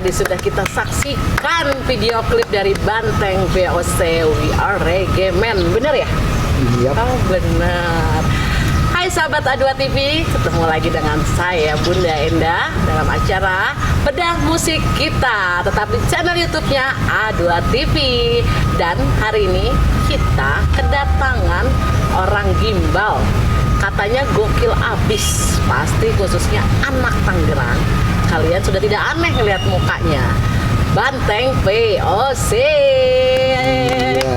tadi sudah kita saksikan video klip dari Banteng VOC We Are Reggae Men, bener ya? Iya. Oh benar. Hai sahabat A2 TV, ketemu lagi dengan saya Bunda Endah dalam acara Bedah Musik Kita, tetap di channel YouTube-nya A2 TV. Dan hari ini kita kedatangan orang gimbal. Katanya gokil abis, pasti khususnya anak Tangerang. Kalian sudah tidak aneh lihat mukanya. Banteng VOC. Iya.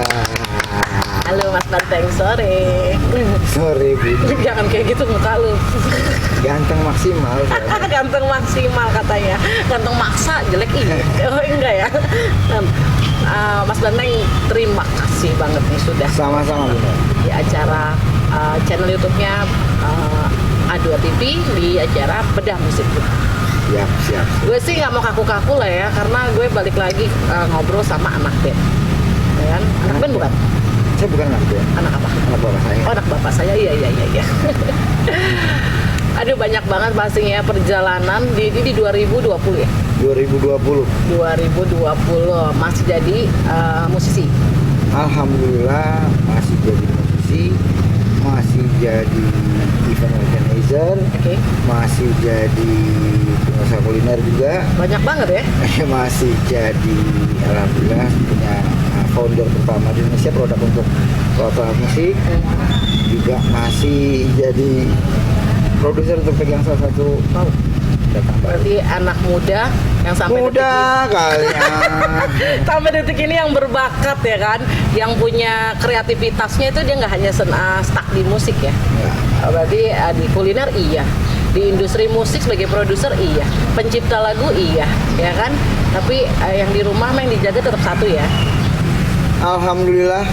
Halo Mas Banteng, sore. Sore Bu. Jangan kayak gitu muka lu. Ganteng maksimal. Ganteng maksimal katanya. Ganteng maksa jelek ini. Oh enggak ya. Mas Banteng, terima kasih banget nih sudah Sama-sama Bunda. di acara channel YouTube-nya A2 TV di acara Bedah Musik. Siap. Gue sih nggak mau kaku-kaku lah ya, karena gue balik lagi ngobrol sama anak band. Ya kan? Anak band bukan? Saya bukan anak ya. Anak apa? Anak bapak saya. Oh, anak bapak saya, iya. Aduh, banyak banget pastinya perjalanan di 2020 ya? 2020. 2020 masih jadi musisi. Alhamdulillah masih jadi musisi, masih jadi event organizer, Oke. masih jadi pengusaha kuliner juga, Banyak banget ya? masih jadi alhamdulillah punya founder pertama di Indonesia produk untuk alat musik, juga masih jadi produser untuk pegang salah satu datang baru. Berarti anak muda yang sampai Muda kalian. sampai detik ini yang berbakat ya kan, yang punya kreativitasnya itu dia nggak hanya stuck di musik ya. Ya. Berarti di kuliner iya, di industri musik sebagai produser iya, pencipta lagu iya, ya kan. Tapi yang di rumah yang dijaga tetap satu ya. Alhamdulillah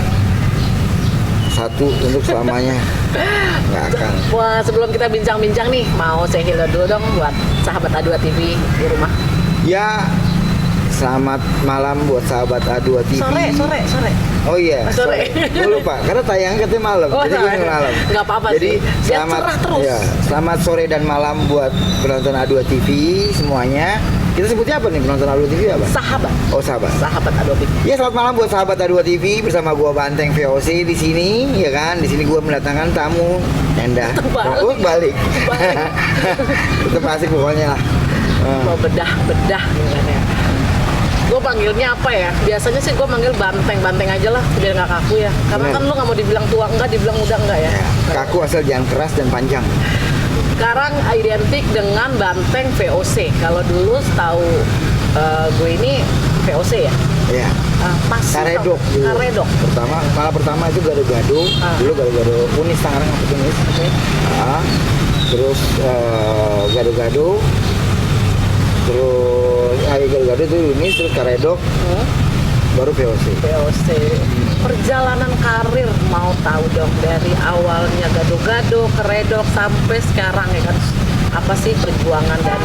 satu untuk selamanya. Nggak akan. Wah, sebelum kita bincang-bincang nih, mau say hello dulu dong buat sahabat A2 TV di rumah. Ya, selamat malam buat sahabat A2 TV. Sore. Oh iya, Sore. Gue lupa karena tayang katanya malam. Oh, jadi gue malam. nggak apa-apa Jadi sih. Biar selamat cerah terus. ya, selamat sore dan malam buat penonton A2 TV semuanya. Kita sebutnya apa nih penonton A2 TV apa? Sahabat Sahabat. A2 TV. Ya, selamat malam buat sahabat A2 TV bersama gua Banteng VOC di sini, ya kan? Di sini gua mendatangkan tamu Endah. Balik. Oh, balik. Balik. Tetap asik pokoknya lah. Mau bedah gitu kan ya. Gue panggilnya apa ya? Biasanya sih gue manggil Banteng aja lah, biar nggak kaku ya. Karena Bener. kan lu nggak mau dibilang tua enggak, dibilang muda enggak ya. Kaku asal jangan keras dan panjang. Sekarang identik dengan Banteng VOC. Kalau dulu tahu gue ini VOC ya. Ya. Pasti Karedok tahu. dulu. Karedok. Pertama itu gado-gado. Dulu gado-gado Unis Tangerang apa Unis. Oke. Terus gado-gado. Terus gado-gado itu Unis, terus Karedok, baru VOC. VOC. Perjalanan karir mau tahu dong dari awalnya gado-gado, keredok sampai sekarang ya kan. Apa sih perjuangan dan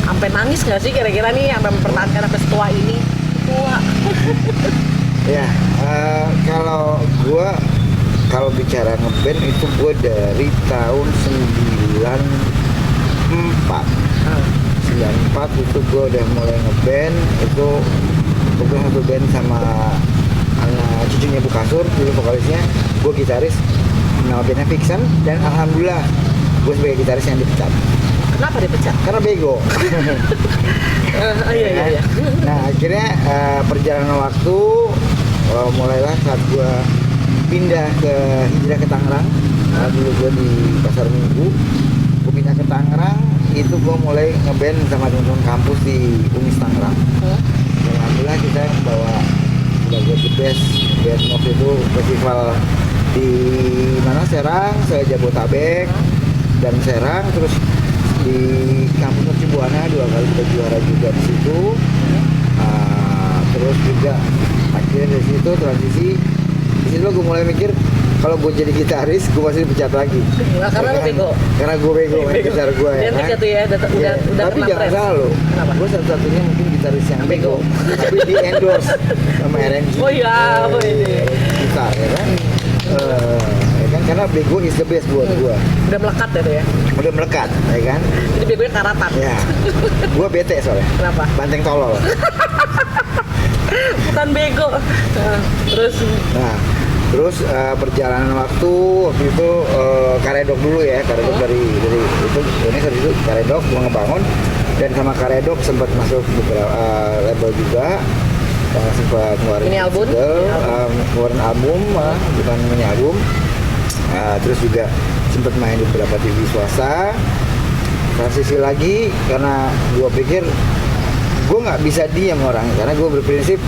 sampai nangis nggak sih kira-kira nih yang mempertahankan sampai setua ini? Tua. Ya, kalau bicara ngeband itu gue dari tahun 94. 94 itu gue udah mulai ngeband. Itu gue satu band sama anak cucunya Bu Kasur, dulu vokalisnya. Gue gitaris, nama bandnya Fiction. Dan alhamdulillah gue sebagai gitaris yang dipecat. Kenapa dipecat? Karena bego. Iya. Nah, akhirnya perjalanan waktu mulailah saat gue hijrah ke Tangerang. Dulu gue di Pasar Minggu, gue pindah ke Tangerang. Itu gue mulai ngeband sama teman-teman kampus di Unis Tangerang. Dan alhamdulillah kita bawa sebagai the best band waktu itu festival di mana Serang, saya Jabotabek dan Serang, terus di kampus Mercubuana 2 kali kita juara juga di situ. Terus juga akhirnya dari situ transisi. Di situ gue mulai mikir kalau gue jadi gitaris gue pasti dipecat lagi. Nah, karena lu bego. Karena gue bego main gitar gue ya. Identik ya tuh ya, udah Tapi kena jangan press. salah lo. Kenapa? Gue satu-satunya mungkin gitaris yang bego. Tapi di endorse sama RNG. Oh iya, apa ini? Gitar ya kan. Ya kan karena bego is the best buat gua. Udah melekat ya tuh ya. Udah melekat, ya kan? Jadi begonya karatan. Ya. Gua bete soalnya. Kenapa? Banteng tolol. Bukan bego. Nah, terus perjalanan waktu itu Karedok dulu ya, Karedok dari itu ini dari itu Karedok gua ngebangun, dan sama Karedok sempat masuk beberapa label juga, sempat ngeluarin Mini album? ngeluarin album, bukan mini album. Terus juga sempat main di beberapa TV swasta. Transisi lagi karena gua pikir gue nggak bisa diam orang, karena gue berprinsip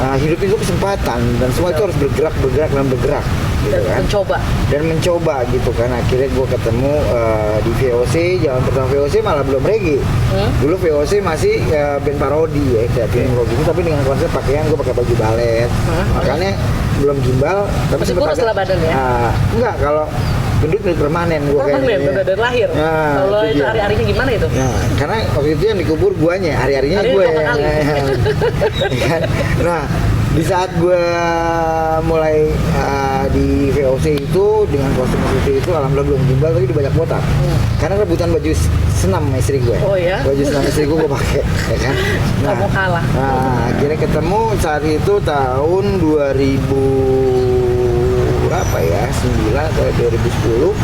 hidup itu kesempatan dan semua itu harus bergerak dan bergerak gitu Dan kan, mencoba gitu kan. Akhirnya gue ketemu di VOC, jalan pertama VOC malah belum reggae. Dulu VOC masih band parodi ya, kayak film gitu, tapi dengan konsep pakaian gue pakai baju balet, makanya belum gimbal. Tapi masih kurus lah badan ya? Enggak, kalau gendut permanen gue kayaknya. Udah dari lahir. Kalau itu hari-harinya gimana itu? Nah, karena waktu itu yang dikubur guanya, hari-harinya gue. Nah, di saat gue mulai di VOC itu dengan kostum seperti itu, alhamdulillah belum gimbal tapi di banyak botak. Karena rebutan baju senam sama istri gue. Oh ya? Baju senam istri gue pakai, ya kan? Nah, kamu kalah. Nah, akhirnya ketemu saat itu tahun 2000 berapa ya, 9 atau 2010.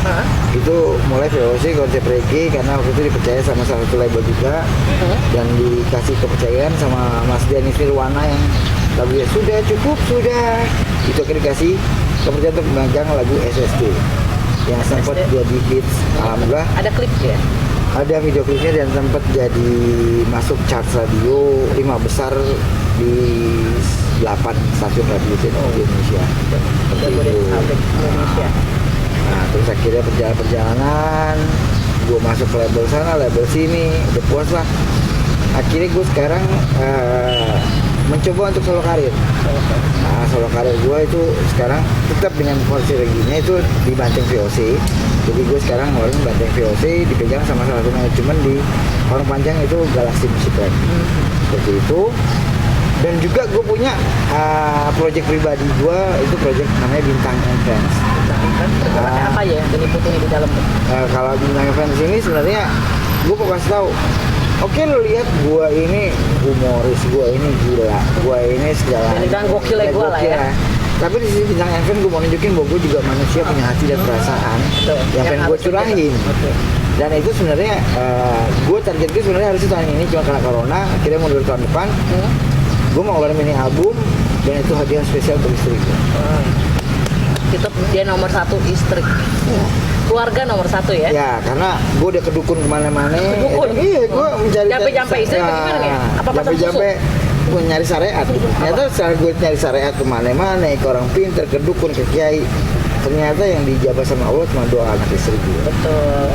Itu mulai VOC konsep reggae karena waktu itu dipercaya sama salah satu label juga, dan dikasih kepercayaan sama Mas Denny Firwana yang lagunya sudah cukup sudah, itu akhirnya dikasih kepercayaan untuk memegang lagu SSD yang sempat jadi hits. Alhamdulillah ada klip ya, ada video klipnya dan sempat jadi masuk chart radio 5 besar di 8 stasiun radio di Indonesia. Indonesia. Nah, terus akhirnya perjalanan gue masuk ke label sana, label sini, udah puas lah. Akhirnya gue sekarang mencoba untuk solo karir. Nah, solo karir gue itu sekarang tetap dengan porsi reginya itu di Banteng VOC. Jadi gue sekarang ngeluarin Banteng VOC, dipegang sama salah satu manajemen di Parung Panjang itu Galaxy Music Band. Seperti itu. Dan juga gue punya project pribadi gue, itu project namanya Bintang and Friends. Apa ya yang diliputin di dalam? Kalau Bintang and Friends ini sebenarnya gue mau kasih tahu. Oke, lo lihat gue ini humoris, gue ini gila, gue ini segala. Jadi kan gokilnya gue lah ya. Tapi di sini Bintang and Friends gue mau nunjukin bahwa gue juga manusia punya hati dan perasaan yang pengen gue curahin. Dan itu sebenarnya gue target gue sebenarnya harusnya tahun ini, cuma karena corona akhirnya mundur tahun depan. Gue mau ngeluarin mini album dan itu hadiah spesial untuk istri gue. Itu dia nomor 1 istri. Keluarga nomor 1 ya? Ya, karena gue udah kedukun kemana-mana. Kedukun? Iya, gue mencari. Jampe istri bagaimana ya? Apa pasang susu? Jampe gue nyari syariat. Ternyata setelah gue nyari syariat kemana-mana, ke orang pinter, ke dukun, ke kiai. Ternyata yang dijabah sama Allah cuma doa anak istri gue. Betul,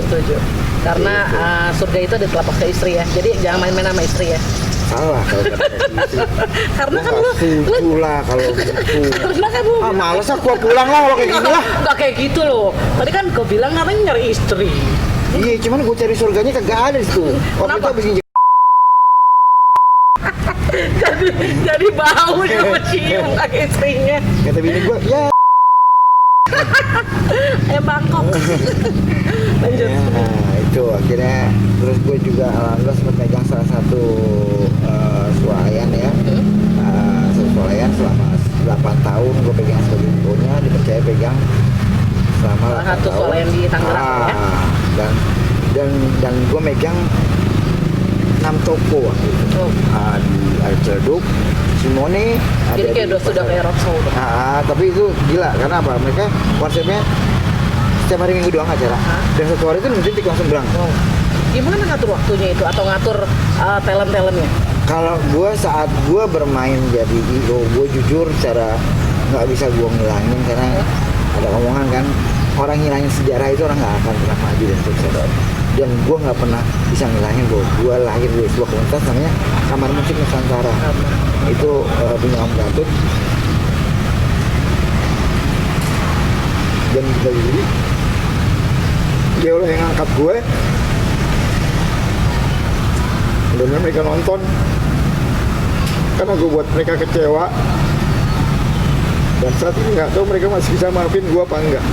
setuju. Karena surga itu ada telapak ke istri ya. Jadi jangan main-main sama istri ya. Salah kalau kata istri. Karena kan lu lah kalau gitu. Karena kan lu males aku pulang lah kalau kayak gini lah. Enggak kayak gitu loh. Tadi kan kau bilang katanya nyari istri. Iya, cuman gue cari surganya kagak ada di situ. Waktu itu habis jadi bau dia mencium kaki istrinya. kata bini gue, ya Bangkok. Lanjut. ya, itu akhirnya terus gue juga alhamdulillah sempat megang salah satu swalayan ya. Satu swalayan selama 8 tahun gue pegang sebagai punya, dipercaya pegang selama 8 tahun. Satu swalayan di Tangerang ya. Dan gue megang 6 toko waktu itu. Di Arcerduk, Simone. Jadi kayak sudah kayak roadshow. Tapi itu gila karena apa? Mereka konsepnya setiap hari Minggu doang acara. Dan satu hari itu nanti langsung berangkat. Gimana ngatur waktunya itu atau ngatur talent-talentnya? Kalau gue saat gue bermain jadi IO, gue jujur secara nggak bisa gue ngilangin karena ada omongan kan, orang ngilangin sejarah itu orang nggak akan pernah maju dan sukses. Dan gue nggak pernah bisa ngilangin bahwa gue lahir dari sebuah komunitas namanya Kamar Musik Nusantara. Itu punya Om Gatut. Dan dari dia orang yang ngangkat gue. Dan mereka nonton karena gue buat mereka kecewa Dan saat ini nggak tahu mereka masih bisa maafin gue apa enggak.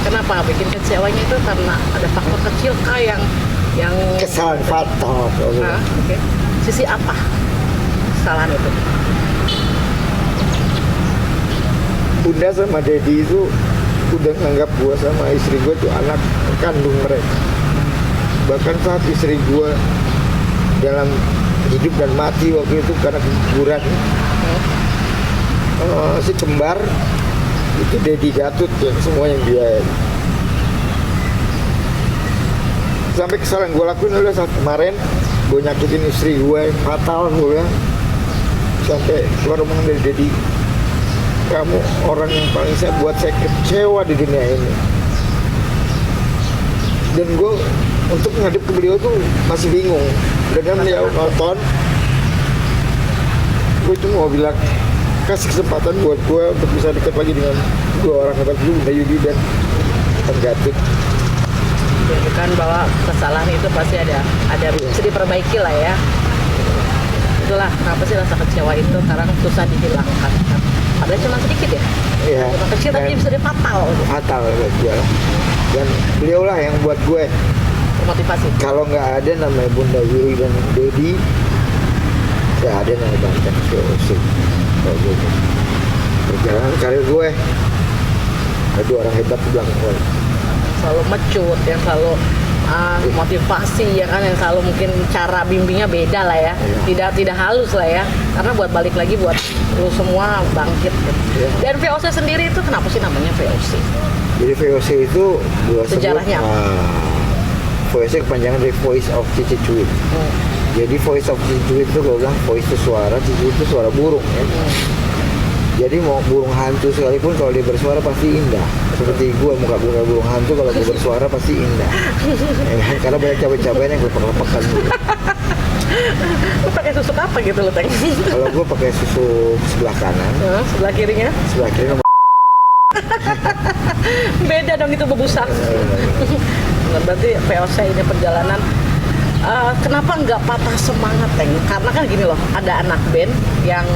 Kenapa bikin kecewanya itu karena ada faktor kecil kah yang Kesalahan fatal. Oke. Sisi apa kesalahan itu? Bunda sama Dedi itu udah nganggap gue sama istri gue tuh anak kandung mereka. Bahkan saat istri gue dalam hidup dan mati waktu itu karena keguguran, si kembar itu Dedi Gatut yang semua yang biayain. Sampai kesalahan gue lakuin adalah saat kemarin gue nyakitin istri gue yang fatal, gue bilang sampai keluar omongan dari Dedi, kamu orang yang paling saya buat saya kecewa di dunia ini. Dan gue untuk ngadep ke beliau tuh masih bingung. Dengan beliau nonton, gue cuma mau bilang kasih kesempatan buat gue untuk bisa dekat lagi dengan dua orang hebat dulu, Yudi dan Gatut. Tunjukkan bahwa kesalahan itu pasti ada bisa diperbaiki lah ya. Itulah kenapa sih rasa kecewa itu sekarang susah dihilangkan. Padahal cuma sedikit ya. Iya. Cuma kecil tapi bisa jadi fatal. Fatal buat gue. Dan beliau lah yang buat gue Motivasi. kalau nggak ada namanya Bunda Yuri dan Dedi, nggak ada namanya Banteng VOC. Kalau gitu. Perjalanan karir gue ada dua orang hebat di belakang gue. Selalu mecut, yang selalu motivasi ya kan, yang selalu mungkin cara bimbingnya beda lah ya. Tidak halus lah ya. Karena buat balik lagi buat lu semua bangkit gitu. Dan VOC sendiri itu kenapa sih namanya VOC? Jadi VOC itu gua Sejarahnya apa? VOC kepanjangan dari Voice of Cici Cuit. Jadi Voice of Cici Cuit itu gue bilang voice itu suara, Cici itu suara burung ya. Jadi mau burung hantu sekalipun kalau dia bersuara pasti indah. Seperti gue, muka burung hantu kalau gue bersuara pasti indah. Ya, karena banyak cabai-cabai yang lepek-lepekan gitu. Lu pakai susu apa gitu lo Teng? Kalau gue pakai susu sebelah kanan, Sebelah kirinya? sebelah kiri Beda dong itu bebusak. Berarti VOC ini perjalanan. Kenapa nggak patah semangat Teng? Karena kan gini loh, ada anak band yang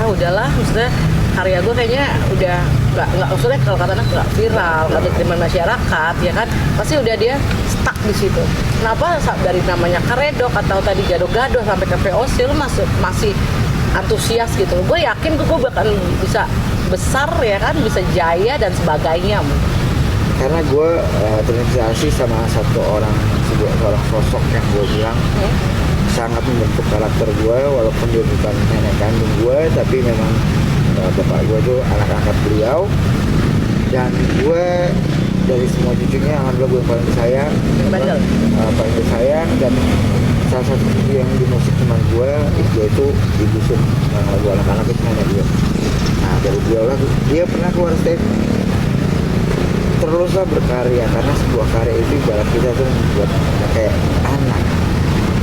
udahlah, maksudnya karya gue kayaknya udah nggak maksudnya kalau kata anak nggak viral, nggak diterima masyarakat ya kan, pasti udah dia stuck di situ. Kenapa dari namanya Karedok atau tadi Gado-Gado sampai ke VOC lu masih antusias gitu? Gue yakin gue bakal bisa besar ya kan, bisa jaya dan sebagainya. karena gue terinspirasi sama seorang sosok yang gue bilang sangat membentuk karakter gue, walaupun dia bukan nenek kandung gue, tapi memang bapak gue tuh anak angkat beliau, dan gue dari semua cucunya alhamdulillah gue paling disayang, paling disayang. Dan salah satu yang di musik teman gue itu di dusun gue anak-anak itu nenek gue. Nah dari beliau lah dia pernah keluar statement, teruslah berkarya karena sebuah karya itu ibarat kita tuh membuat kayak anak,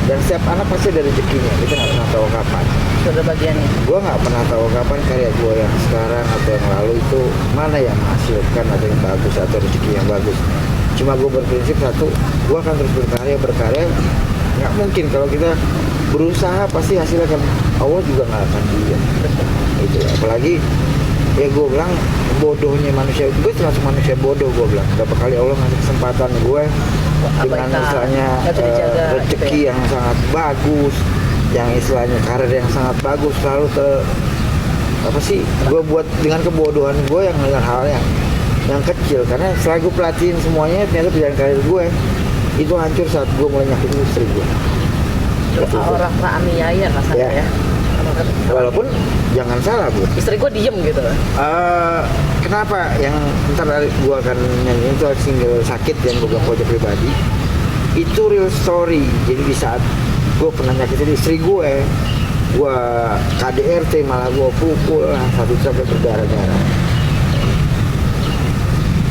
dan setiap anak pasti ada rezekinya, kita nggak pernah tahu kapan. Sudah bagiannya. Gue nggak pernah tahu kapan karya gue yang sekarang atau yang lalu itu mana yang menghasilkan atau yang bagus atau rezeki yang bagus. Cuma gue berprinsip satu, gue akan terus berkarya. Nggak mungkin kalau kita berusaha pasti hasilnya kan Allah juga nggak akan diam. Itu apalagi ya gue bilang bodohnya manusia, gue termasuk manusia bodoh. Gue bilang berapa kali Allah ngasih kesempatan gue dengan istilahnya rezeki yang sangat bagus, yang istilahnya karir yang sangat bagus, selalu apa sih gue buat dengan kebodohan gue yang dengan hal yang kecil. Karena setelah gue pelatihin semuanya, ternyata perjalanan karir gue itu hancur saat gue mulai nyakitin istri gue. Orang teraniaya kasarnya ya. Walaupun jangan salah bu, istri gue diem gitu. Kenapa yang ntar gue akan nyanyi itu single Sakit yang gue bilang project pribadi itu real story. Jadi di saat gue pernah nyakitin istri gue KDRT malah gue pukul satu sampai berdarah-darah.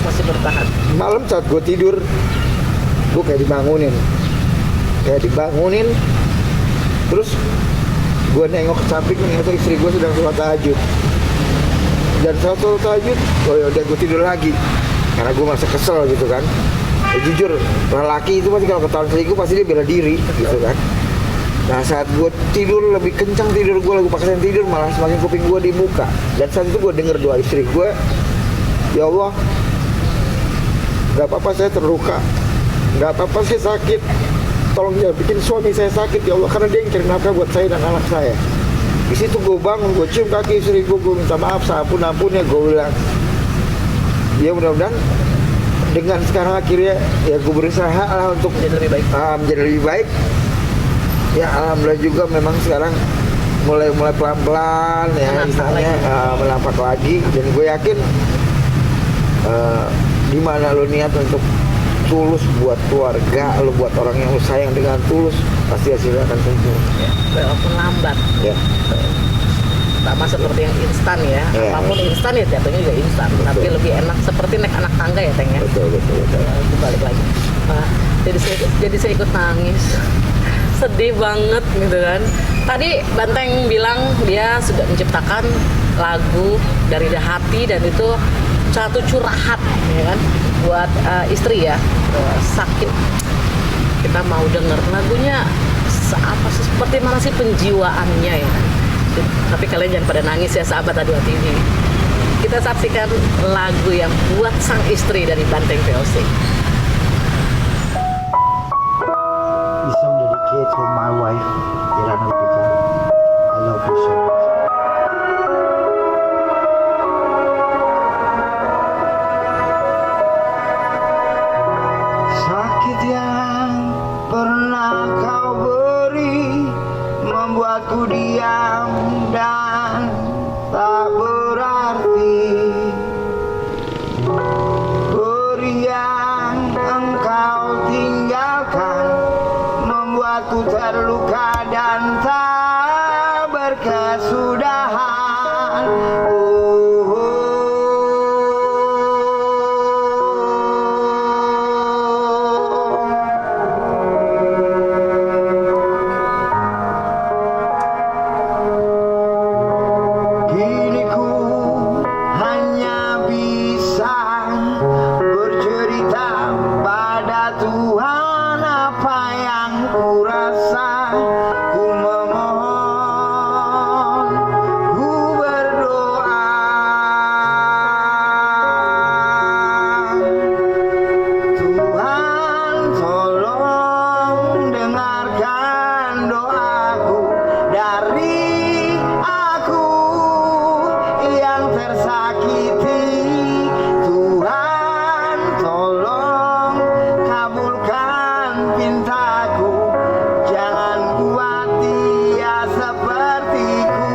Masih bertahan. Malam saat gue tidur gue kayak dibangunin terus gue nengok ke samping, ternyata istri gue sedang sholat tahajud. Dan saat sholat tahajud, udah gue tidur lagi karena gue merasa kesel gitu kan. Jujur, lelaki itu pasti kalau ketahuan selingkuh pasti dia bela diri gitu kan. Nah saat gue tidur lebih kencang tidur gue, lagu pakaian tidur malah semakin kuping gue dibuka. Dan saat itu gue denger doa istri gue, ya Allah, gak apa-apa saya terluka, gak apa-apa saya sakit, tolong jangan bikin suami saya sakit ya Allah, karena dia yang cari nafkah buat saya dan anak saya. Di situ gue bangun, gue cium kaki istri gue minta maaf, seampun-ampunnya gue bilang. Ya mudah-mudahan dengan sekarang akhirnya ya gue berusaha lah untuk Jadi lebih baik. menjadi lebih baik. Ya alhamdulillah juga memang sekarang mulai pelan-pelan ya istilahnya melampak lagi, dan gue yakin di mana lo niat untuk tulus buat keluarga lo, buat orang yang lo sayang dengan tulus, pasti hasilnya akan sempurna. Ya, walaupun lambat. Ya. Sama seperti yang instan ya. Apapun instan ya jatuhnya juga instan, tapi lebih enak seperti naik anak tangga ya Teng ya. Betul. Itu balik lagi. Jadi saya ikut nangis. Sedih banget gitu kan. Tadi Banteng bilang dia sudah menciptakan lagu dari hati, dan itu satu curahat ya kan buat istri ya, sakit. Kita mau denger lagunya seperti mana sih penjiwaannya ya kan. Tapi kalian jangan pada nangis ya sahabat A2 TV. Kita saksikan lagu yang buat sang istri dari Banteng VOC. This song dedicated to my wife, Irana Lupita. I love you so much. Sakit yang pernah kau beri membuatku diam dan tak berarti. Beri yang engkau tinggalkan membuatku terluka dan tak berkesudahan. Kini ku hanya bisa bercerita pada Tuhan apa yang ku rasa. Ku memohon, ku berdoa, Tuhan tolong dengarkan doaku dari aku yang tersakiti. Tuhan tolong kabulkan pintaku, jangan buat dia sepertiku.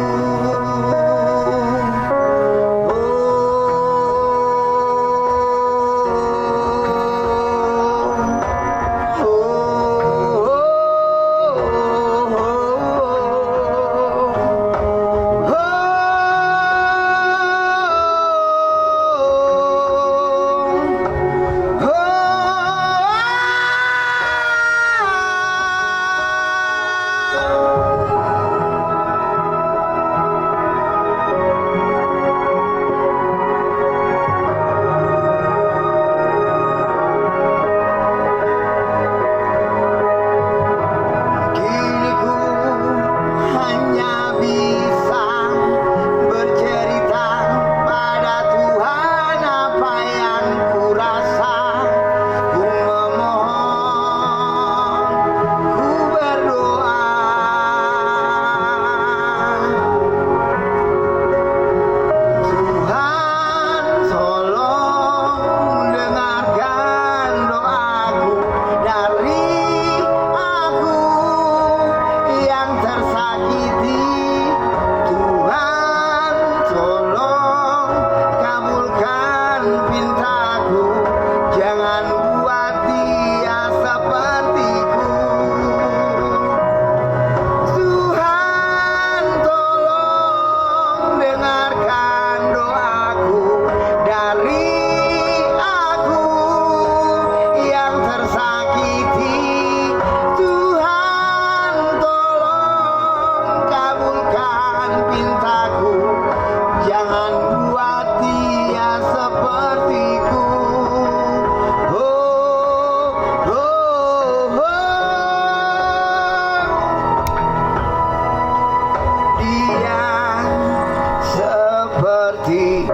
hatiku.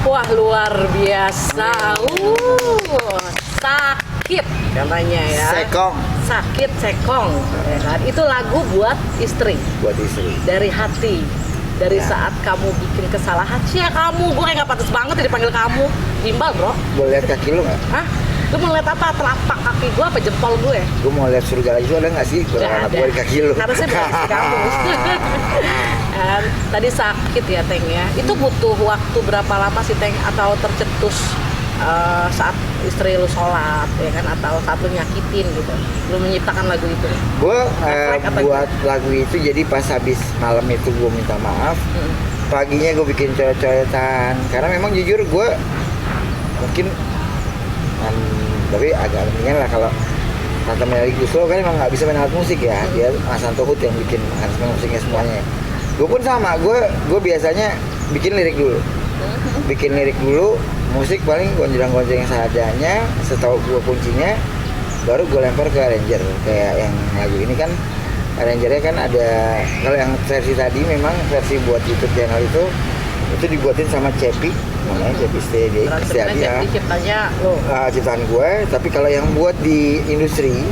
Wah, luar biasa. Sakit katanya ya. Sekong Sakit sekong, ya kan? Itu lagu buat istri, buat istri. dari hati. Dari Ya. saat kamu bikin kesalahan, cia kamu, gue kayak gak pantas banget ya dipanggil kamu. Gimbal bro. Boleh lihat kaki lu nggak? Hah? Lu mau lihat apa? Telapak kaki gue apa jempol gue? Gue mau lihat surga lagi, ada nggak sih? Gak Kurang anak ada. gue di kaki lu. Harusnya berarti kamu. Kan, tadi sakit ya Teng ya. Itu butuh waktu berapa lama sih Teng? Atau tercetus saat istri lu sholat ya kan? Atau saat lu nyakitin gitu? Lu menciptakan lagu itu? Gue Refleks apa buat lagu itu jadi pas habis malam itu gue minta maaf. Paginya gue bikin coret-coretan karena memang jujur gue mungkin tapi agak mendingan lah kalau Tante Melly Guslo kan emang nggak bisa main alat musik ya, dia Mas Santo Hud yang bikin aransemen musiknya semuanya. Gue pun sama, gue biasanya bikin lirik dulu, musik paling gonjang-gonjang seadanya, setahu gue kuncinya, baru gue lempar ke arranger. Kayak yang lagu ini kan arrangernya kan ada, kalau yang versi tadi memang versi buat YouTube channel itu dibuatin sama Cepi, namanya Cepi Steady ya. Ciptanya lo. Ciptaan gue, tapi kalau yang buat di industri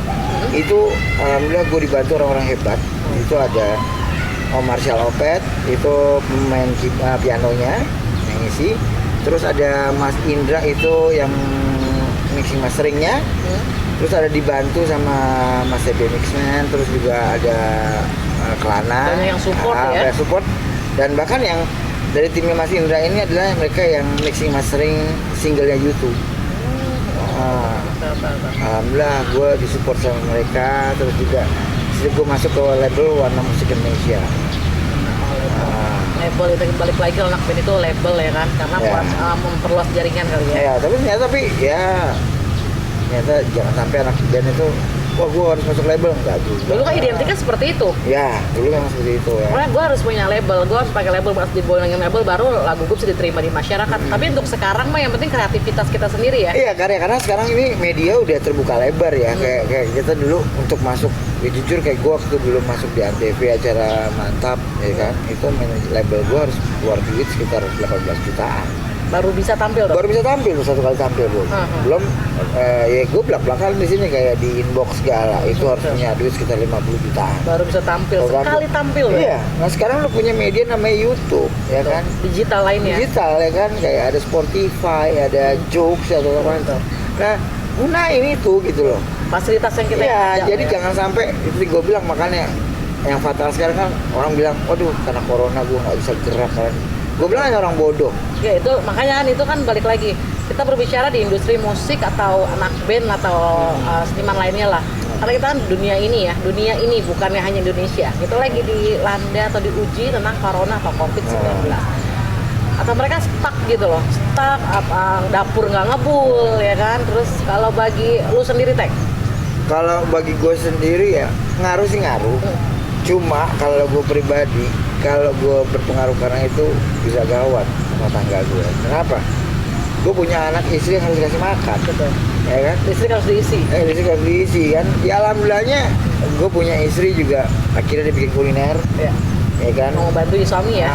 itu alhamdulillah gue dibantu orang-orang hebat. Itu ada Om Marshall Opet, itu pemain pianonya yang ngisi. Terus ada Mas Indra itu yang mixing masteringnya. Terus ada dibantu sama Mas TB Mixman, terus juga ada Kelana. Banyak yang support ya. Support. Dan bahkan yang dari timnya Mas Indra ini adalah mereka yang mixing mastering singlenya YouTube. Alhamdulillah gue disupport sama mereka, terus juga gue masuk ke label Warna Musik Indonesia. Label itu balik lagi anak band itu label ya kan, karena Ya. memperluas jaringan kali ya. Ya, tapi ternyata jangan sampai anak band itu wah gue harus masuk label, enggak juga. Dulu kan identiknya seperti itu. Ya, dulu memang seperti itu ya. Pokoknya gue harus punya label, gue harus pakai label, harus dibolongin label, baru lagu gue bisa diterima di masyarakat. Tapi untuk sekarang mah yang penting kreativitas kita sendiri ya. Iya, karena sekarang ini media udah terbuka lebar ya. Kayak kita dulu untuk masuk, ya jujur kayak gue waktu dulu masuk di Antv acara Mantap, ya kan, itu label gue harus keluar duit sekitar 18 jutaan. Baru bisa tampil dong. Baru bisa tampil, satu kali tampil belum. Ya gue belak-belakan di sini kayak di inbox segala, itu harus punya duit sekitar 50 jutaan. Baru bisa tampil, sekali tampil Iya, nah sekarang lo punya media namanya YouTube, ya kan? Digital lainnya. Digital ya kan, kayak ada Spotify, ada Joox atau apa itu. Nah, gunain itu gitu loh. Fasilitas yang kita Iya, ajak, jadi ya. jangan sampai itu gue bilang, makanya yang fatal sekarang kan orang bilang, waduh karena corona gue nggak bisa gerak kan. Gue bilang hanya orang bodoh. Ya itu makanya kan itu kan balik lagi kita berbicara di industri musik atau anak band atau seniman lainnya lah. Karena kita kan dunia ini bukannya hanya Indonesia. Kita lagi dilanda atau diuji tentang corona atau COVID-19. Atau mereka stuck gitu loh, stuck apa dapur nggak ngebul ya kan. Terus kalau bagi lu sendiri Tek? Kalau bagi gue sendiri ya ngaruh sih ngaruh. Cuma kalau gue pribadi, kalau gue berpengaruh karena itu bisa gawat sama tangga gue. Kenapa? Gue punya anak istri yang harus dikasih makan, Betul. ya kan? Listrik harus diisi. Listrik harus diisi kan? Ya alhamdulillahnya gue punya istri juga akhirnya dia bikin kuliner, Ya. kan? Mau bantu suami ya.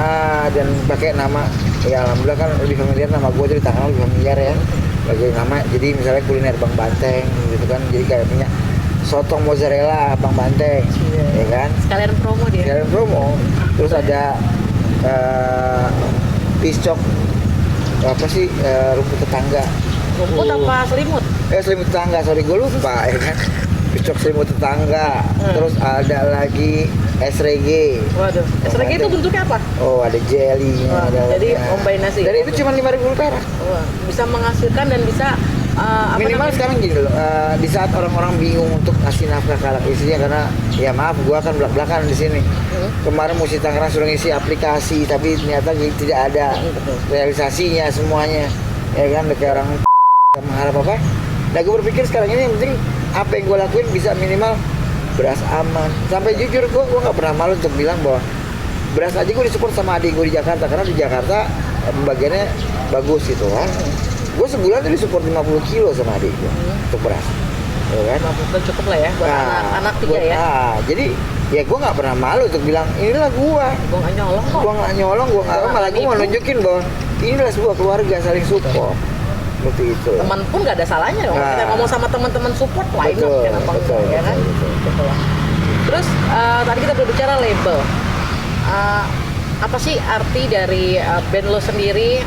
Dan pakai nama, ya alhamdulillah kan lebih familiar, nama gue tuh di tangan lebih familiar ya. Pakai nama, jadi misalnya kuliner Bang Banteng gitu kan, jadi kayak punya sotong mozzarella Bang Banteng, ya kan? Sekalian promo dia. Sekalian promo. Terus ada piscok apa sih rumput tetangga. Rumput apa selimut? Selimut tetangga, sorry gue lupa ya kan. Piscok selimut tetangga. Terus ada lagi es reggae. Waduh, es reggae itu bentuknya apa? Oh, ada jelly. Wah, jadi kombinasi. Dan itu cuma 5.000 perak. Wah, bisa menghasilkan dan bisa Minimal sekarang gini loh, di saat orang-orang bingung untuk ngasih nafkah ke anak istrinya karena ya maaf, gua akan belak-belakan di sini. Kemarin Musik Tangerang sudah ngisi aplikasi, tapi ternyata tidak ada realisasinya semuanya. Ya kan, kayak orang mengharap apa? Nah, gue berpikir sekarang ini yang penting apa yang gue lakuin bisa minimal beras aman. Sampai jujur gue nggak pernah malu untuk bilang bahwa beras aja gue disupport sama adik gue di Jakarta, karena di Jakarta pembagiannya bagus gitu kan. Gue sebulan tuh disupport 50 kilo sama adik gue untuk beras. ya kan? 50 cukup lah ya buat anak-anak 3 ya. Jadi ya gue nggak pernah malu untuk bilang inilah gue Nggak nyolong kok. gue nggak nyolong, gue nggak malah gue mau nunjukin bahwa inilah sebuah keluarga saling support seperti itu. Teman pun nggak ada salahnya dong. Nah. Kita ngomong sama teman-teman support, why not? Kenapa enggak ya kan? Betul. Terus tadi kita berbicara label. Apa sih arti dari band lo sendiri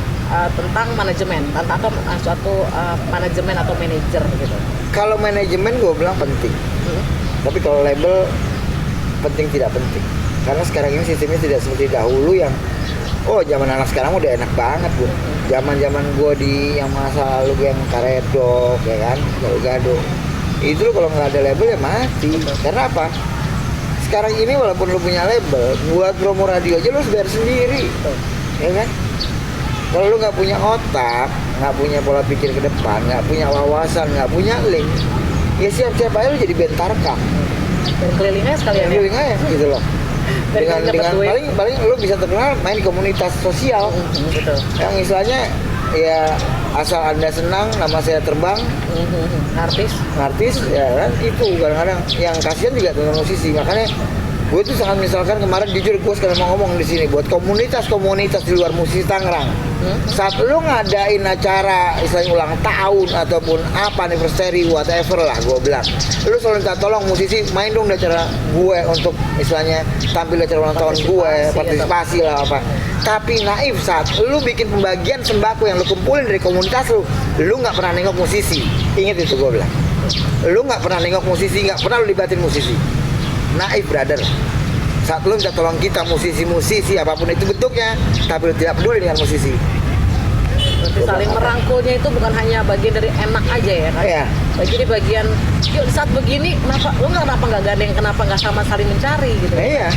tentang manajemen, atau suatu manajemen atau manajer gitu? Kalau manajemen gue bilang penting, tapi kalau label penting tidak penting, karena sekarang ini sistemnya tidak seperti dahulu yang zaman anak sekarang udah enak banget bu. Zaman gue di yang masa lalu yang karedok ya kan, gado-gado itu lo kalau nggak ada label ya mati. Karena apa? Sekarang ini walaupun lo punya label, buat promo radio aja lo harus bayar sendiri, ya kan? Kalau lo nggak punya otak, nggak punya pola pikir ke depan, nggak punya wawasan, nggak punya link, ya siap-siap aja lo jadi bentarkam. Dan kelilingnya sekalian ya? Keliling aja gitu loh. Dengan paling lo bisa terkenal main di komunitas sosial. Betul. Yang istilahnya ya asal anda senang nama saya terbang. Artis ya kan, itu kadang-kadang yang kasihan juga tentang musisi. Makanya gue tuh sangat misalkan kemarin jujur gue sekali mau ngomong di sini buat komunitas di luar musisi Tangerang. Saat lu ngadain acara istilahnya ulang tahun ataupun apa anniversary whatever lah, gue bilang lu selalu minta tolong musisi main dong di acara gue untuk istilahnya tampil di acara ulang tahun gue, partisipasi lah apa. Tapi naif saat lu bikin pembagian sembako yang lu kumpulin dari komunitas lu nggak pernah nengok musisi. Ingat itu gue bilang, lu nggak pernah nengok musisi, nggak pernah lu libatin musisi. Naif brother. Saat lu minta tolong kita musisi apapun itu bentuknya, tapi lu tidak peduli dengan musisi. Berarti saling merangkulnya itu bukan hanya bagian dari enak aja ya kan? Iya. Bagian yuk saat begini kenapa nggak gandeng, kenapa nggak sama saling mencari gitu? Iya,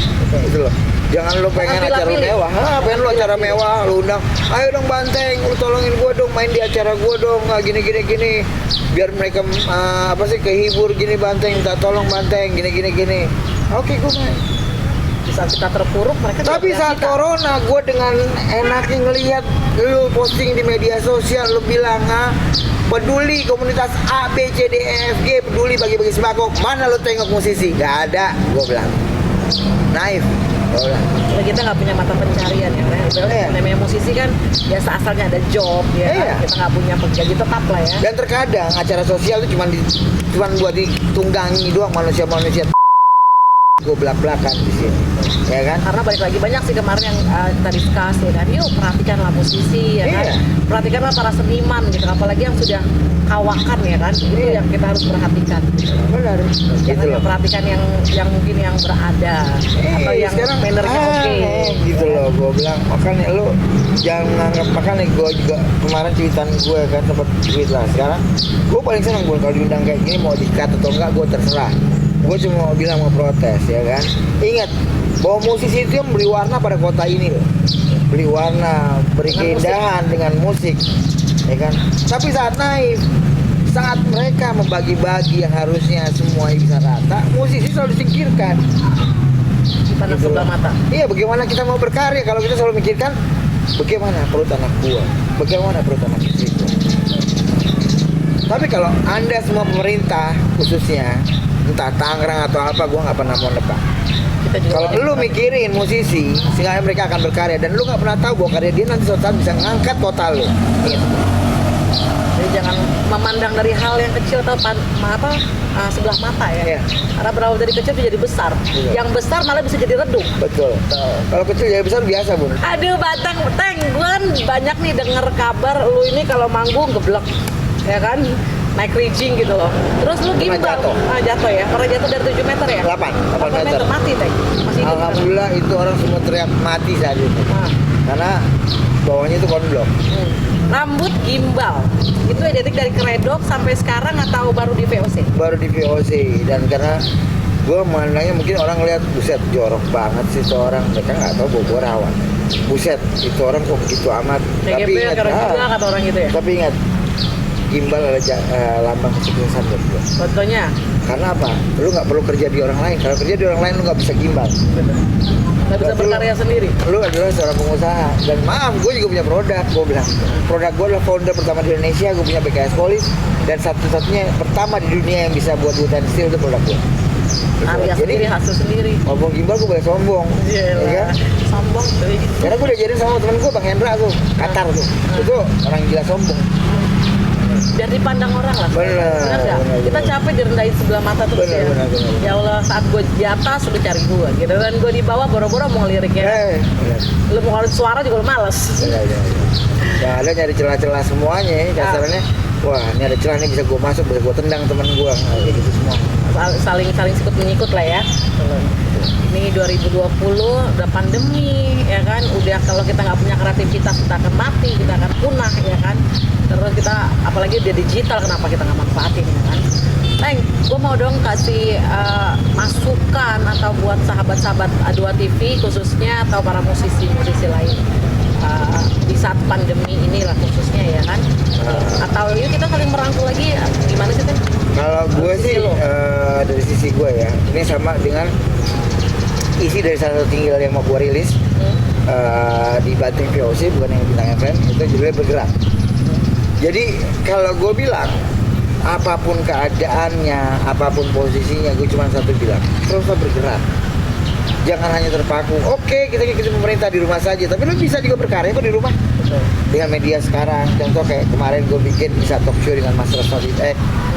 gitu loh. Jangan lu pengen acara mewah, pengen lu acara mewah, lu undang, ayo dong Banteng, lu tolongin gua dong main di acara gua dong, gini, biar mereka kehibur gini Banteng, minta tolong Banteng, gini. Oke, gua main. Bisa kita terpuruk mereka. Tapi saat corona, gue dengan enaknya ngelihat lu posting di media sosial, lu bilang peduli komunitas A, B, C, D, E, F, G, peduli bagi-bagi sembako. Mana lu tengok musisi? Gak ada, gue bilang. Naif. Karena kita nggak punya mata pencarian ya, namanya musisi kan biasa asalnya ada job ya, kita nggak punya gaji tetap lah ya. Dan terkadang acara sosial itu cuma buat ditunggangi doang manusia gue belak-belakan di sini, ya kan? Karena balik lagi banyak sih kemarin yang kita discuss ya kan, yuk perhatikanlah musisi ya kan, perhatikanlah para seniman gitu, apalagi yang sudah kawakan ya kan, itu yang kita harus perhatikan. Benar. Jangan gitu perhatikan yang mungkin yang berada atau yang mannernya oke. Gitu loh, gue bilang makanya lo jangan nganggap, makanya gue juga kemarin cuitan gue kan sempat tweet lah. Sekarang gue paling senang kalau diundang kayak gini, mau di-cut atau enggak gue terserah. Gue cuma mau bilang mau protes ya kan. Ingat bahwa musisi itu yang beri warna pada kota ini loh. Beri warna, beri keindahan dengan musik ya kan. Tapi saat naif, saat mereka membagi-bagi yang harusnya semuanya bisa rata, musisi selalu disingkirkan. Dipandang gitu sebelah mata. Iya, bagaimana kita mau berkarya kalau kita selalu mikirkan bagaimana perut anak gua, bagaimana perut anak istri gua. Tapi kalau Anda semua pemerintah khususnya entah Tangerang atau apa, gue nggak pernah mau nebak. Kalau lu mikirin musisi sehingga mereka akan berkarya dan lu nggak pernah tahu bahwa karya dia nanti suatu saat bisa ngangkat kota lu. Gitu. Jadi jangan memandang dari hal yang kecil atau sebelah mata ya. Karena berawal dari kecil bisa jadi besar. Yang besar malah bisa jadi redup. Betul. Kalau kecil jadi besar biasa bun. Aduh Batang, gue banyak nih denger kabar lu ini kalau manggung geblek, ya kan? Naik rigging gitu loh. Terus lu gimbal. Jatuh ya. Pernah jatuh dari 7 meter ya? 8 meter. Mati teh. Alhamdulillah kan? Itu orang semua teriak mati saat itu. Karena bawahnya itu konblok. Rambut gimbal. Itu identik dari keredok sampai sekarang atau baru di VOC? Baru di VOC. Dan karena gue memandangnya mungkin orang lihat buset jorok banget sih itu orang. Mereka nggak tahu bahwa gue rawan. Buset itu orang kok begitu amat. Tapi ingat kata orang gitu ya. Tapi ingat gimbal adalah lambang kesuksesan buat gue. Contohnya? Karena apa? Lu nggak perlu kerja di orang lain. Kalau kerja di orang lain lu nggak bisa gimbal. Betul. nggak bisa Berarti berkarya sendiri. Lu adalah seorang pengusaha. Dan maaf, gue juga punya produk. Gue bilang, produk gue adalah founder pertama di Indonesia. Gue punya BKS Police. Dan satu-satunya pertama di dunia yang bisa buat utensil itu produk gue. Karya sendiri, hasil sendiri. Ngomong gimbal gue boleh sombong. Ya kan? Sombong tuh. Karena gue diajarin sama temen gue, Bang Hendra tuh, Qatar tuh. Itu orang gila sombong. Biar dipandang orang lah. Bener, nggak? bener, Kita bener. capek direndahin sebelah mata terus Bener, ya. bener, bener. Ya Allah, saat gue di atas lu cari gue gitu, dan gue di bawah boro-boro mau ngelirik ya. Bener. Lu mau ngeluarin suara juga lu males. Yang ada nyari celah-celah semuanya ya, kasarnya. Wah, ini ada celah nih, bisa gue masuk, bisa gue tendang temen gue. Kayak gitu semua. Saling sikut menyikut lah ya. Ini 2020 udah pandemi ya kan, udah kalau kita nggak punya kreativitas kita akan mati, kita akan punah ya kan. Terus kita apalagi dia digital, kenapa kita nggak manfaatin ya kan. Neng, gue mau dong kasih masukan atau buat sahabat-sahabat A2 TV khususnya atau para musisi-musisi lain di saat pandemi inilah khususnya ya kan. Atau yuk kita saling merangkul lagi, gimana sih Ten? Kalau gue sih dari sisi gue ya, ini sama dengan isi dari salah satu single yang mau gue rilis di Banteng VOC, bukan yang Bintang FM, itu judulnya Bergerak. Jadi kalau gue bilang apapun keadaannya, apapun posisinya, gue cuma satu bilang, teruslah bergerak. Jangan hanya terpaku. Oke, kita pemerintah di rumah saja, tapi lu bisa juga berkarya kok di rumah. Dengan media sekarang, contoh kayak kemarin gue bikin bisa talk show dengan Mas Rasmadi,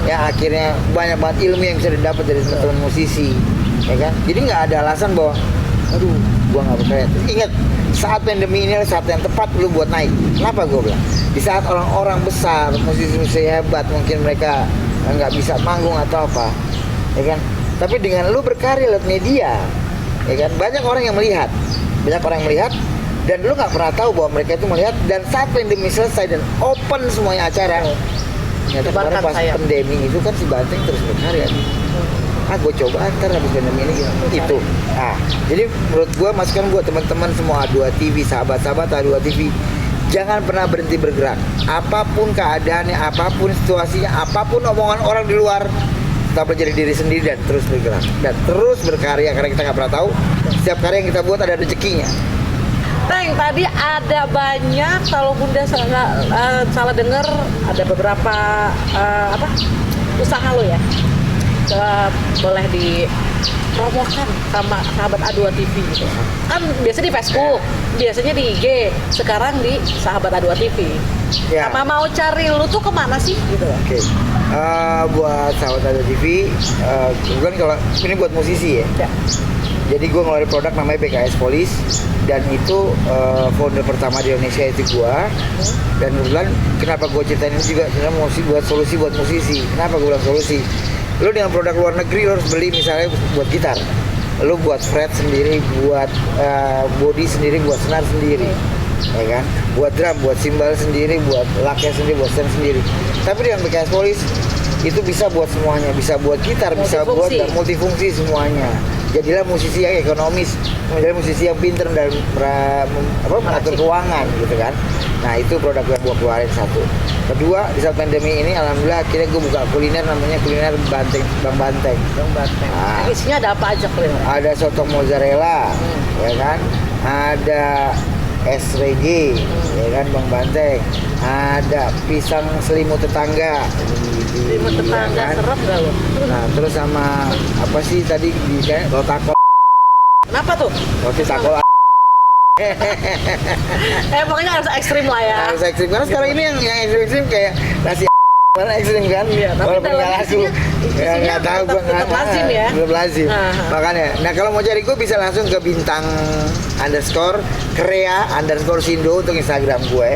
ya akhirnya banyak banget ilmu yang bisa didapat dari teman-teman musisi, ya kan? Jadi nggak ada alasan bahwa, aduh, gua nggak berkarya. Ingat, saat pandemi ini adalah saat yang tepat lu buat naik. Kenapa gue bilang? Di saat orang-orang besar, musisi-musisi hebat, mungkin mereka nggak bisa manggung atau apa, ya kan? Tapi dengan lu berkarya lewat media, ya kan, banyak orang yang melihat, dan lu nggak pernah tahu bahwa mereka itu melihat. Dan saat pandemi selesai dan open semuanya acara, ternyata kemarin pas pandemi itu kan si Banteng terus berkarya. Gue coba ntar habis pandemi ini gitu. Jadi menurut gue, masukan gue teman-teman semua A2 TV, sahabat-sahabat A2 TV, jangan pernah berhenti bergerak. Apapun keadaannya, apapun situasinya, apapun omongan orang di luar, tetap menjadi diri sendiri dan terus bergerak dan terus berkarya, karena kita nggak pernah tahu setiap karya yang kita buat ada rezekinya. Teng, tadi ada banyak, kalau Bunda salah dengar, ada beberapa usaha lo ya, boleh dipromokan sama sahabat A2 TV gitu. Kan biasa di Facebook, biasanya di IG, sekarang di sahabat A2 TV. Ya. Sama mau cari lu tuh kemana sih gitu? Oke. Buat sahabat A2 TV, kebetulan kalau ini buat musisi ya. Jadi gue ngeluarin produk namanya BKS Police, dan itu founder pertama di Indonesia itu gue. Dan kebetulan kenapa gue ceritain ini juga, karena mau buat solusi buat musisi. Kenapa gue bilang solusi? Lo dengan produk luar negeri lo harus beli misalnya buat gitar, lo buat fret sendiri, buat body sendiri, buat senar sendiri, ya kan? Buat drum, buat cymbal sendiri, buat laknya sendiri, buat stand sendiri. Tapi dengan BKS Police itu bisa buat semuanya, bisa buat gitar, bisa buat multifungsi semuanya. Jadilah musisi yang ekonomis, menjadi musisi yang pinter dan mengatur keuangan gitu kan. Nah itu produk yang gue keluarin satu. Kedua, di saat pandemi ini alhamdulillah akhirnya gue buka kuliner, namanya kuliner Bang Banteng. Nah, isinya ada apa aja kuliner? Ada soto mozzarella, ya kan? Ada es reggae, ya kan, Bang Banteng. Ada pisang selimut tetangga. Selimut tetangga, ya kan? Serap gak lo? Nah terus sama apa sih tadi kayak rotako. Kenapa tuh? Roti tako. Pokoknya harus ekstrim lah ya. Harus ekstrim, karena sekarang ini yang ekstrim kayak nasi mana ekstrim kan? Iya, walaupun nggak langsung. Ya nggak tahu gue nggak lazim ya. Belum lazim. Makanya, nah kalau mau cari gue bisa langsung ke bintang _ Krea _ Sindo untuk Instagram gue.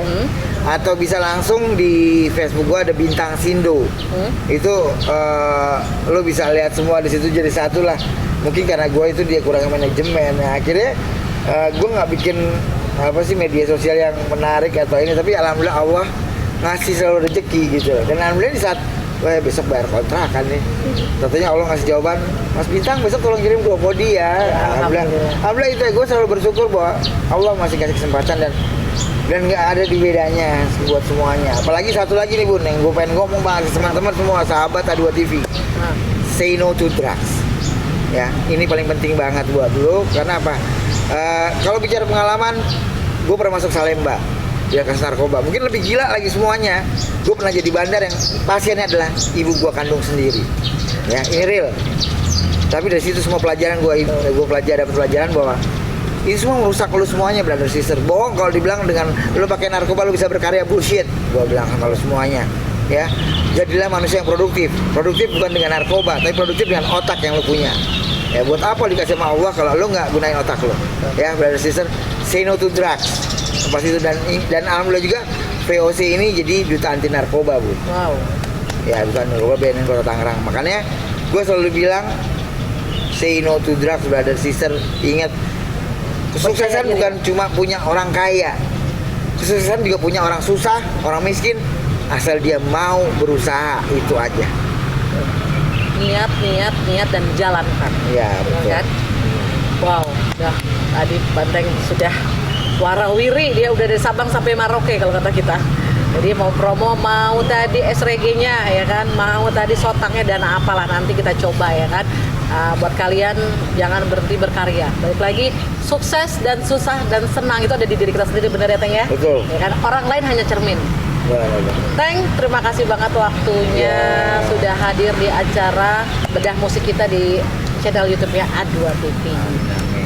Atau bisa langsung di Facebook gue ada Bintang Sindo. Itu lo bisa lihat semua di situ jadi satu lah. Mungkin karena gue itu dia kurang manajemen, nah, akhirnya gue nggak bikin apa sih media sosial yang menarik atau ini, tapi alhamdulillah Allah ngasih selalu rezeki gitu. Dan alhamdulillah di saat besok bayar kontrakan nih, tentunya Allah ngasih jawaban, Mas Bintang besok tolong kirim ke Bodi ya. Alhamdulillah itu gue selalu bersyukur bahwa Allah masih kasih kesempatan dan nggak ada di bedanya buat semuanya. Apalagi satu lagi nih Bun, yang gue pengen ngomong banget teman-teman semua sahabat A2 TV, say no to drugs. Ya, ini paling penting banget buat lo, karena apa? Kalau bicara pengalaman, gue pernah masuk Salemba, dia kasus narkoba. Mungkin lebih gila lagi semuanya. Gue pernah jadi bandar yang pasiennya adalah ibu gue kandung sendiri. Ya, ini real. Tapi dari situ semua pelajaran gue dapat pelajaran bahwa ini semua merusak lu semuanya, brother sister. Bohong kalau dibilang dengan lu pakai narkoba lu bisa berkarya, bullshit. Gue bilang sama lu semuanya. Ya, jadilah manusia yang produktif. Produktif bukan dengan narkoba, tapi produktif dengan otak yang lu punya. Ya, buat apa dikasih sama Allah kalau lu nggak gunain otak lu? Ya, brother sister, say no to drugs. Pas itu dan alhamdulillah juga VOC ini jadi duta anti narkoba, Bu. Wow. Ya, duta narkoba BNN Kota Tangerang. Makanya gue selalu bilang say no to drugs, brother sister. Ingat, kesuksesan bukan cuma punya orang kaya. Kesuksesan juga punya orang susah, orang miskin, asal dia mau berusaha, itu aja. Niat dan jalankan. Ya, betul. Kan? Wow, dah tadi Banteng sudah warawiri, dia udah dari Sabang sampai Merauke kalau kata kita. Jadi mau promo, mau tadi SRG-nya ya kan, mau tadi sotangnya dan apalah nanti kita coba ya kan. Buat kalian jangan berhenti berkarya. Balik lagi, sukses dan susah dan senang itu ada di diri kita sendiri, benar ya Teng ya? Betul. Ya kan, orang lain hanya cermin. Betul. Teng, terima kasih banget waktunya sudah hadir di acara bedah musik kita di channel YouTube-nya A2 TV.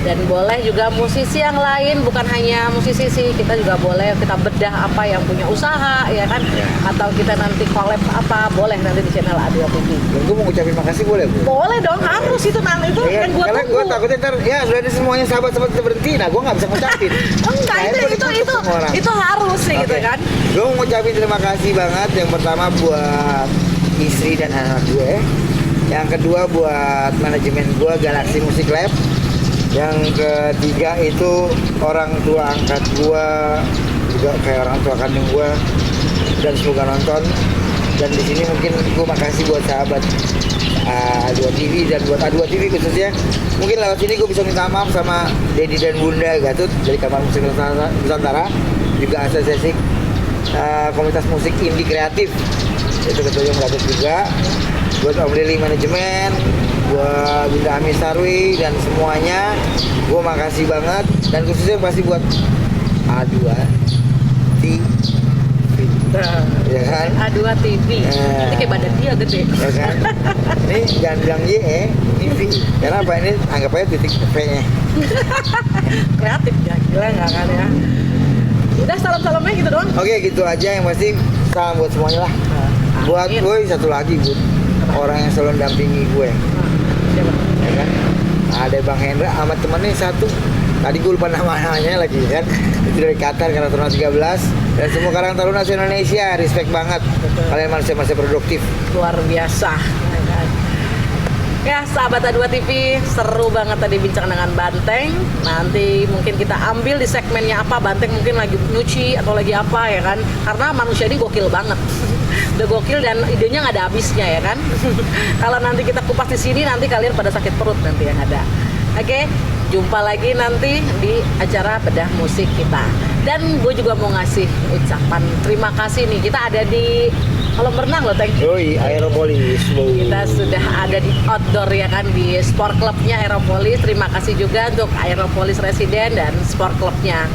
Dan boleh juga musisi yang lain, bukan hanya musisi sih, kita juga boleh kita bedah apa yang punya usaha ya kan, atau kita nanti collab apa, boleh nanti di channel A2 TV. Dan gue mau ngucapin makasih boleh, Bu? Boleh dong, harus itu nanti itu Ya, yang gue karena tunggu. gue takutnya ntar ya sudah ada semuanya sahabat-sahabat kita berhenti, nah gue nggak bisa ngucapin. Enggak, Nah, itu harus sih gitu kan. Gue mau ngucapin terima kasih banget. Yang pertama buat istri dan anak gue. Yang kedua buat manajemen gue Galaxy Music Lab. Yang ketiga itu orang tua angkat gue, juga kayak orang tua kandung gue, dan semoga nonton. Dan di sini mungkin gue makasih buat sahabat A2 TV dan buat A2 TV khususnya. Mungkin lewat sini gue bisa minta maaf sama Dedi dan Bunda Gatut dari Kamar Musik Nusantara, juga asosiasi komunitas musik indie kreatif, itu ketua yang Gatut juga. Buat Om Lili manajemen, buat Bunda Amis Sarwi dan semuanya, gue makasih banget. Dan khususnya pasti buat A2 TV, ya kan? A2 TV, ini kayak badan dia gede. Ya kan? Ini jangan bilang Y, ini V. Karena apa, ini anggap aja titik V-nya. Kreatif ya, gila nggak kan ya. Udah salam-salamnya gitu doang. Oke, gitu aja. Yang pasti salam buat semuanya lah. Buat gue satu lagi, Bu, orang yang selalu dampingi gue. Siapa? Ya kan? Ada Bang Hendra sama temennya satu. Tadi gue lupa namanya lagi kan. Itu dari Qatar, Karang Taruna 13. Dan semua Karang Taruna Indonesia, respect banget. Kalian manusia-manusia produktif. Luar biasa. Ya sahabat A2 TV, seru banget tadi bincang dengan Banteng. Nanti mungkin kita ambil di segmennya apa, Banteng mungkin lagi nyuci atau lagi apa ya kan. Karena manusia ini gokil banget. Udah gokil dan idenya nggak ada habisnya ya kan. Kalau nanti kita kupas di sini, nanti kalian pada sakit perut nanti yang ada. Oke, jumpa lagi nanti di acara bedah musik kita. Dan gue juga mau ngasih ucapan terima kasih nih. Kita ada di kolam renang loh, Teng. Yoi, Aeropolis. Kita sudah ada di outdoor ya kan, di sport clubnya Aeropolis. Terima kasih juga untuk Aeropolis Residen dan sport clubnya.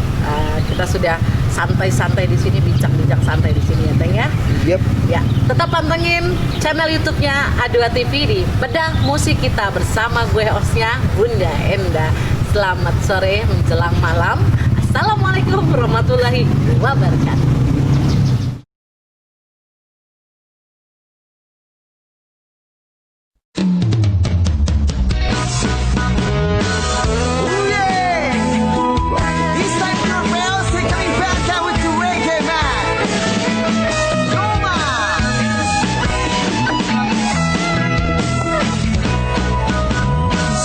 Kita sudah santai-santai di sini, bincang-bincang santai di sini ya, Teng ya. Yep. Ya, tetap pantengin channel YouTube-nya A2 TV di Bedah Musik kita bersama gue hostnya Bunda Enda. Selamat sore menjelang malam. Assalamualaikum warahmatullahi wabarakatuh.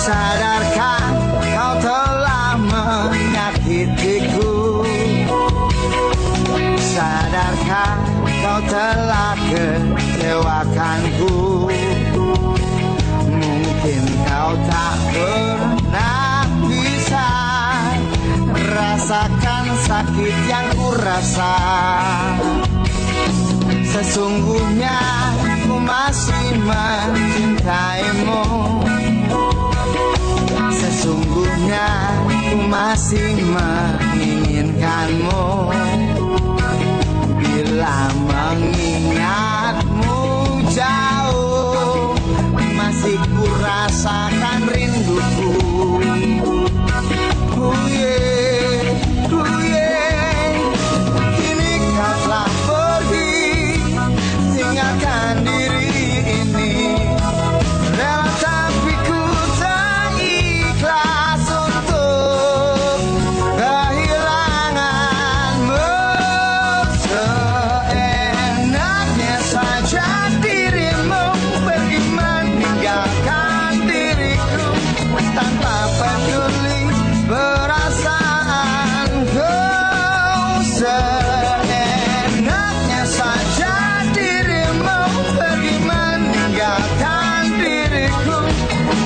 Sadarkah kau telah menyakitiku? Sadarkah kau telah kecewakanku? Mungkin kau tak pernah bisa merasakan sakit yang ku rasa. Sesungguhnya ku masih mencintaimu. Sesungguhnya ku masih masih menginginkanmu. Bila mengingatmu jauh, masih ku rasakan rinduku. Kini kau telah pergi, tinggalkan diri ini. Rela tapi ku tak ikhlas untuk kehilanganmu. Seenaknya saja dirimu pergi meninggalkan diriku, tanpa peduli perasaanku. Seenaknya saja dirimu pergi meninggalkan diriku,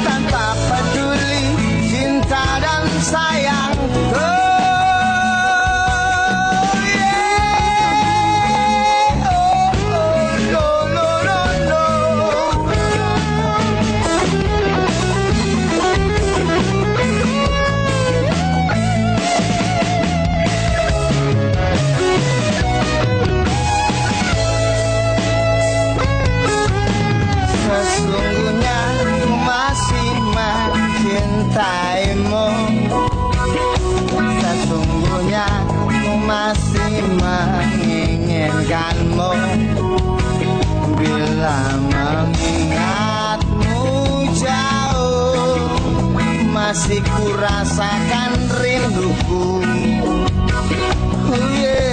tanpa peduli cinta dan sayangku. Sesungguhnya ku masih mencintaimu. Sesungguhnya ku masih menginginkanmu. Bila mengingatmu jauh, masih ku rasakan rinduku. Oh yeah.